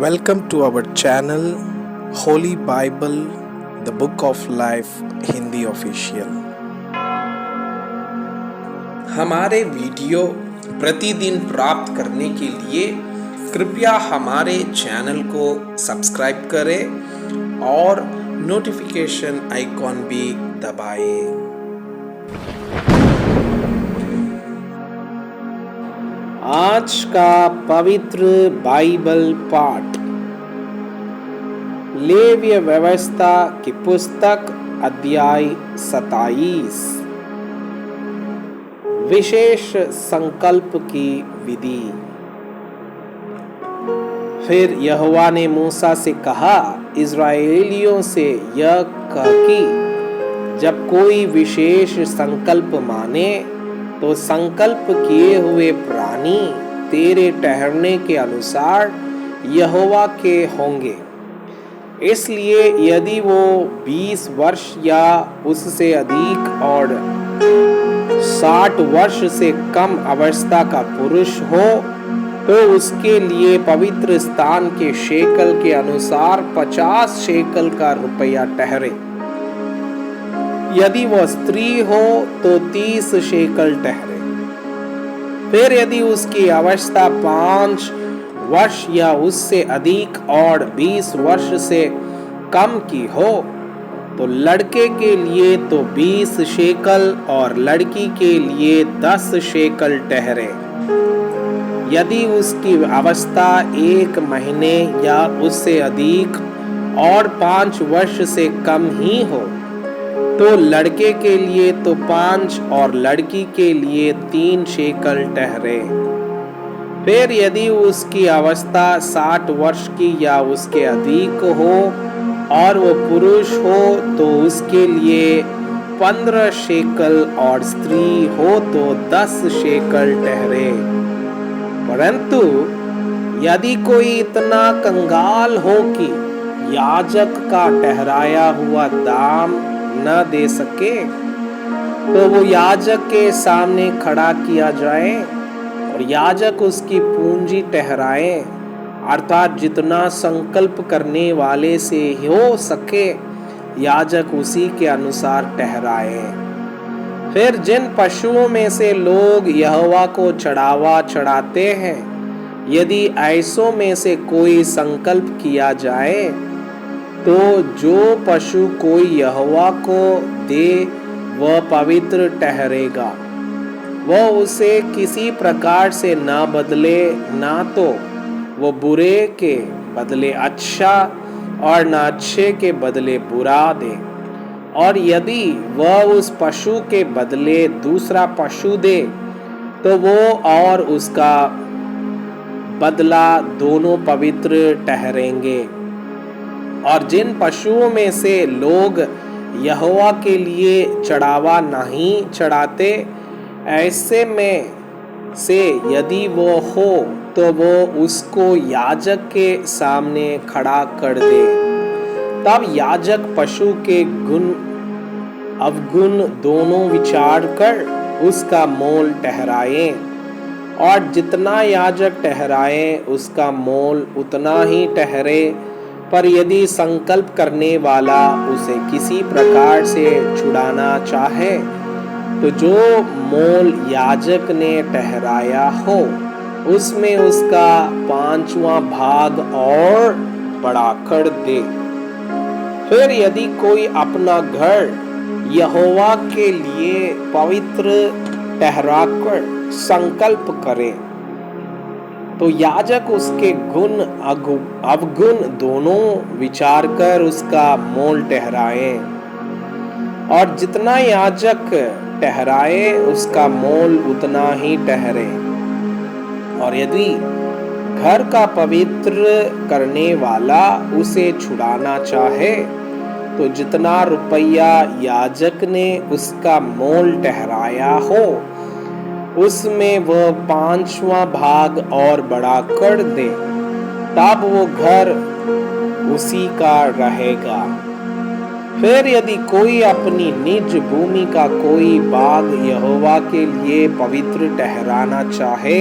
Welcome to our channel Holy Bible, the Book of Life Hindi official. हमारे video प्रतिदिन प्राप्त करने के लिए कृपया हमारे चैनल को सब्सक्राइब करें और नोटिफिकेशन आइकॉन भी दबाएं। आज का पवित्र बाइबल पाठ लेव्य व्यवस्था की पुस्तक अध्याय 27 विशेष संकल्प की विधि। फिर यहोवा ने मूसा से कहा, इस्राएलियों से यह कह कि जब कोई विशेष संकल्प माने तो संकल्प किए हुए प्राणी तेरे ठहरने के अनुसार यहोवा के होंगे। इसलिए यदि वो 20 वर्ष या उससे अधिक और 60 वर्ष से कम अवस्था का पुरुष हो तो उसके लिए पवित्र स्थान के शेकल के अनुसार 50 शेकल का रुपया ठहरे। यदि वह स्त्री हो तो 30 शेकल ठहरे। फिर यदि उसकी अवस्था 5 वर्ष या उससे अधिक और 20 वर्ष से कम की हो तो लड़के के लिए तो 20 शेकल और लड़की के लिए 10 शेकल ठहरे। यदि उसकी अवस्था 1 महीने या उससे अधिक और 5 वर्ष से कम ही हो तो लड़के के लिए तो 5 और लड़की के लिए 3 शेकल ठहरे। फिर यदि उसकी अवस्था 60 वर्ष की या उसके अधिक हो और वो पुरुष हो तो उसके लिए 15 शेकल और स्त्री हो तो 10 शेकल ठहरे। परंतु यदि कोई इतना कंगाल हो कि याजक का ठहराया हुआ दाम न दे सके तो वो याजक के सामने खड़ा किया जाए और याजक उसकी पूंजी ठहराए, अर्थात जितना संकल्प करने वाले से हो सके याजक उसी के अनुसार ठहराए। फिर जिन पशुओं में से लोग यहोवा को चढ़ावा चढ़ाते हैं, यदि ऐसों में से कोई संकल्प किया जाए तो जो पशु कोई यहोवा को दे वह पवित्र ठहरेगा। वह उसे किसी प्रकार से ना बदले, ना तो वो बुरे के बदले अच्छा और ना अच्छे के बदले बुरा दे। और यदि वह उस पशु के बदले दूसरा पशु दे तो वो और उसका बदला दोनों पवित्र ठहरेंगे। और जिन पशुओं में से लोग यहोवा के लिए चढ़ावा नहीं चढ़ाते, ऐसे में से यदि वो हो तो वो उसको याजक के सामने खड़ा कर दे। तब याजक पशु के गुण अवगुण दोनों विचार कर उसका मोल ठहराए, और जितना याजक ठहराए उसका मोल उतना ही ठहरे। पर यदि संकल्प करने वाला उसे किसी प्रकार से छुड़ाना चाहे तो जो मोल याजक ने ठहराया हो उसमें उसका 5वां भाग और बढ़ाकर दे। फिर यदि कोई अपना घर यहोवा के लिए पवित्र ठहराकर संकल्प करे तो याजक उसके गुण अवगुण दोनों विचार कर उसका मोल ठहराए, और जितना याजक ठहराए उसका मोल उतना ही ठहरे। और यदि घर का पवित्र करने वाला उसे छुड़ाना चाहे तो जितना रुपया याजक ने उसका मोल ठहराया हो उसमें वह 5वां भाग और बढ़ाकर दे, तब वो घर उसी का रहेगा। फिर यदि कोई अपनी निज भूमि का कोई बाग यहोवा के लिए पवित्र ठहराना चाहे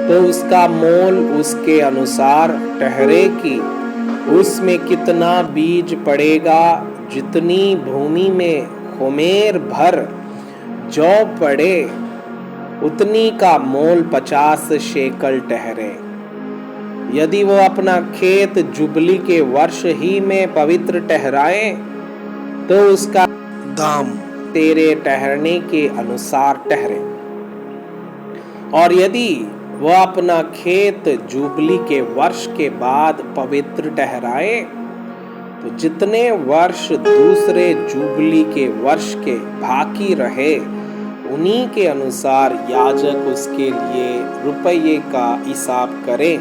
तो उसका मोल उसके अनुसार ठहरे कि उसमें कितना बीज पड़ेगा। जितनी भूमि में होमेर भर जौ पड़े उतनी का मोल 50 शेकल ठहरे। यदि वो अपना खेत जुबली के वर्ष ही में पवित्र ठहराए तो उसका दाम तेरे ठहरने के अनुसार ठहरे। और यदि वह अपना खेत जुबली के वर्ष के बाद पवित्र ठहराए तो जितने वर्ष दूसरे जुबली के वर्ष के बाकी रहे उन्हीं के अनुसार याजक उसके लिए रुपये का हिसाब करे।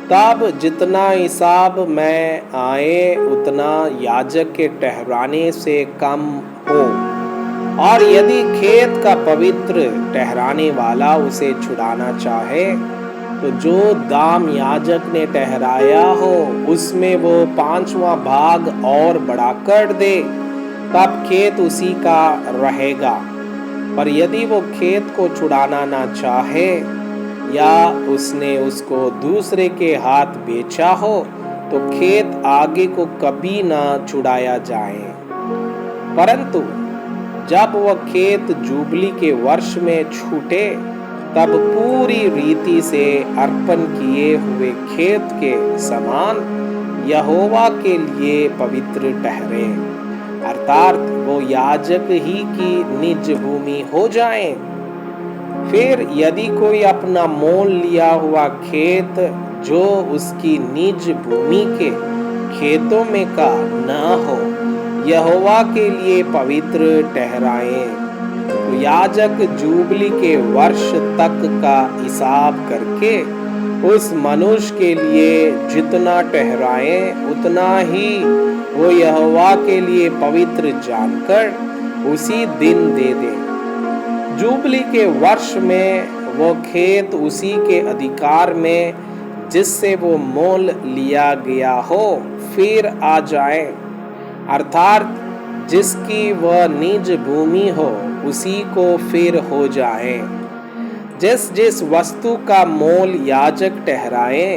तब जितना हिसाब में आए उतना याजक के ठहराने से कम हो। और यदि खेत का पवित्र ठहराने वाला उसे छुड़ाना चाहे तो जो दाम याजक ने ठहराया हो उसमें वो 5वां भाग और बढ़ाकर दे, तब खेत उसी का रहेगा। पर यदि वो खेत को छुड़ाना ना चाहे या उसने उसको दूसरे के हाथ बेचा हो तो खेत आगे को कभी ना छुड़ाया जाए। परंतु जब वह खेत जुबली के वर्ष में छूटे तब पूरी रीति से अर्पण किए हुए खेत के समान यहोवा के लिए पवित्र ठहरे, अर्थात वो याजक ही की निज भूमि हो जाए। फिर यदि कोई अपना मोल लिया हुआ खेत जो उसकी निज भूमि के खेतों में का ना हो यहोवा के लिए पवित्र ठहराए तो याजक जुबली के वर्ष तक का हिसाब करके उस मनुष्य के लिए जितना ठहराए उतना ही वो यहोवा के लिए पवित्र जानकर उसी दिन दे दे। जुबली के वर्ष में वो खेत उसी के अधिकार में जिससे वो मोल लिया गया हो फिर आ जाए, अर्थात जिसकी वह निज भूमि हो उसी को फिर हो जाए। जिस जिस वस्तु का मोल याजक ठहराए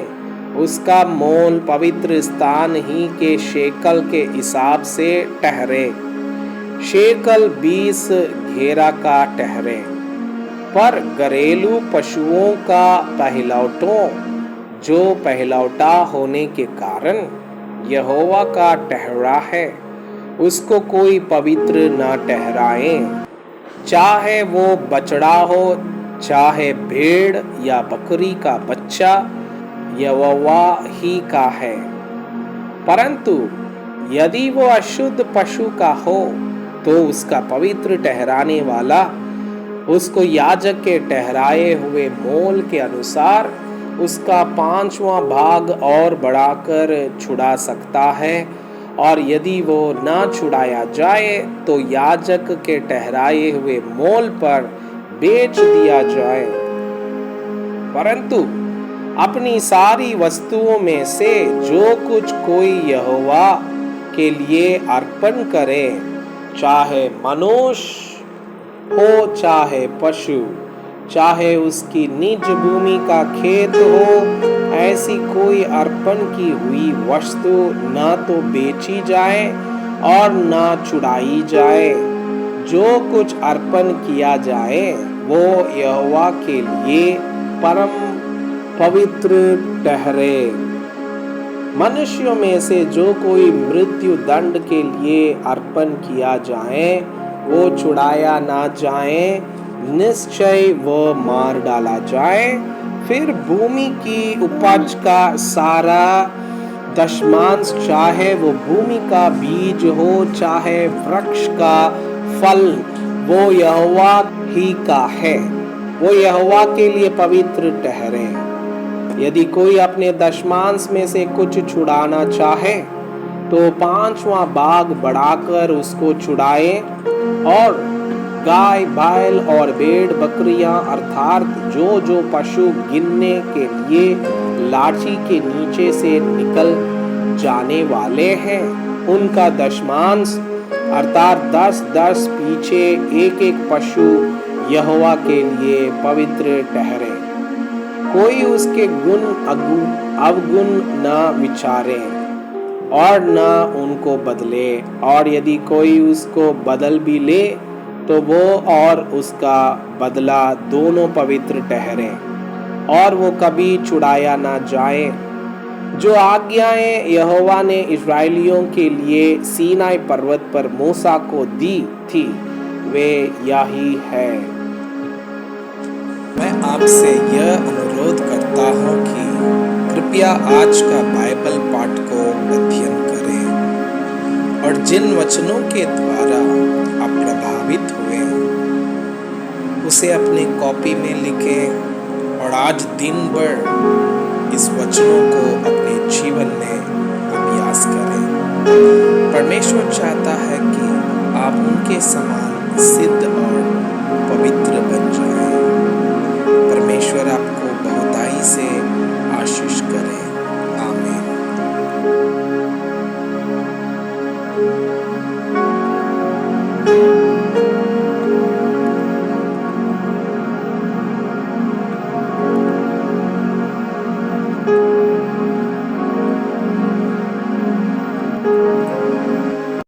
उसका मोल पवित्र स्थान ही के शेकल के हिसाब से ठहरे। शेकल 20 घेरा का ठहरे। पर घरेलू पशुओं का पहलौठों जो पहलौठा होने के कारण यहोवा का ठहरा है उसको कोई पवित्र न ठहराए, चाहे वो बछड़ा हो चाहे भेड़ या बकरी का बच्चा यहोवा ही का है। परंतु यदि वो अशुद्ध पशु का हो तो उसका पवित्र ठहराने वाला उसको याजक के ठहराए हुए मोल के अनुसार उसका 5वां भाग और बढ़ाकर छुड़ा सकता है। और यदि वो ना छुड़ाया जाए तो याजक के ठहराए हुए मोल पर बेच दिया जाए। परंतु अपनी सारी वस्तुओं में से जो कुछ कोई यहोवा के लिए अर्पण करे, चाहे मनुष्य हो चाहे पशु, चाहे उसकी निज भूमि का खेत हो, ऐसी कोई अर्पण की हुई वस्तु ना तो बेची जाए और ना छुड़ाई जाए। जो कुछ अर्पण किया जाए वो यहोवा के लिए परम पवित्र ठहरे। मनुष्यों में से जो कोई मृत्यु दंड के लिए अर्पण किया जाए वो छुड़ाया ना जाए, निश्चय वो मार डाला जाए। फिर भूमि की उपज का सारा दशमांश, चाहे वो भूमि का बीज हो चाहे वृक्ष का फल, वो यहोवा ही का है, वो यहोवा के लिए पवित्र ठहरे। यदि कोई अपने दशमांश में से कुछ छुड़ाना चाहे तो 5वां भाग बढ़ाकर उसको छुड़ाए। और गाय बैल और भेड़ बकरियां अर्थात जो जो पशु गिनने के लिए लाठी के नीचे से निकल जाने वाले हैं उनका दशमांश अर्थात 10-10 पीछे एक एक पशु यहोवा के लिए पवित्र ठहरे। कोई उसके गुण अवगुण न विचारे और न उनको बदले, और यदि कोई उसको बदल भी ले तो वो और उसका बदला दोनों पवित्र ठहरे और वो कभी छुड़ाया ना जाए। जो आज्ञाएं यहोवा ने इस्राएलियों के लिए सीनाई पर्वत पर मूसा को दी थी वे यही है। मैं आपसे यह अनुरोध करता हूँ कि कृपया आज का बाइबल पाठ को अध्ययन करें और जिन वचनों के द्वारा आप प्रभावित हुए उसे अपनी कॉपी में लिखें और आज दिन भर इस वचनों को अपने जीवन में अभ्यास करें। परमेश्वर चाहता है कि आप उनके समान सिद्ध और पवित्र बने।